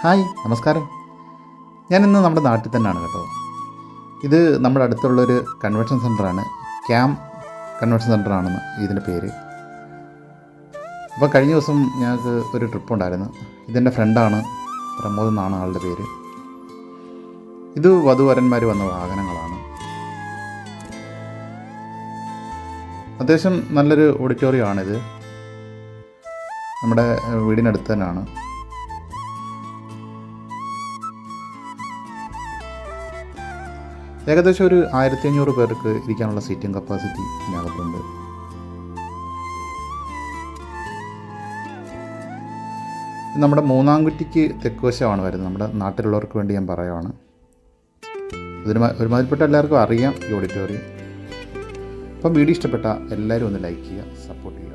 Hi, നമസ്കാരം. ഞാനിന്ന് നമ്മുടെ നാട്ടിൽ തന്നെയാണ് കേട്ടോ. ഇത് നമ്മുടെ അടുത്തുള്ളൊരു കൺവെൻഷൻ സെൻ്ററാണ്. ക്യാം കൺവെൻഷൻ സെൻ്ററാണെന്ന് ഇതിൻ്റെ പേര്. അപ്പോൾ കഴിഞ്ഞ ദിവസം ഞങ്ങൾക്ക് ഒരു ട്രിപ്പ് ഉണ്ടായിരുന്നു. ഇതെൻ്റെ ഫ്രണ്ടാണ്, പ്രമോദ് എന്നാണ് ആളുടെ പേര്. ഇത് വധുവരന്മാർ വന്ന വാഹനങ്ങളാണ്. അത്യാവശ്യം നല്ലൊരു ഓഡിറ്റോറിയമാണിത്. നമ്മുടെ വീടിനടുത്ത് തന്നെയാണ്. ഏകദേശം ഒരു 1500 പേർക്ക് ഇരിക്കാനുള്ള സീറ്റിംഗ് കപ്പാസിറ്റി ഇതിനകത്തുണ്ട്. നമ്മുടെ മൂന്നാംകുറ്റിക്ക് തെക്കുവശമാണ് വരുന്നത്. നമ്മുടെ നാട്ടിലുള്ളവർക്ക് വേണ്ടി ഞാൻ പറയുവാണ്. ഒരുമാതിരിപ്പെട്ട എല്ലാവർക്കും അറിയാം ഈ ഓഡിറ്റോറിയം. അപ്പം വീഡിയോ ഇഷ്ടപ്പെട്ട എല്ലാവരും ഒന്ന് ലൈക്ക് ചെയ്യുക, സപ്പോർട്ട് ചെയ്യുക.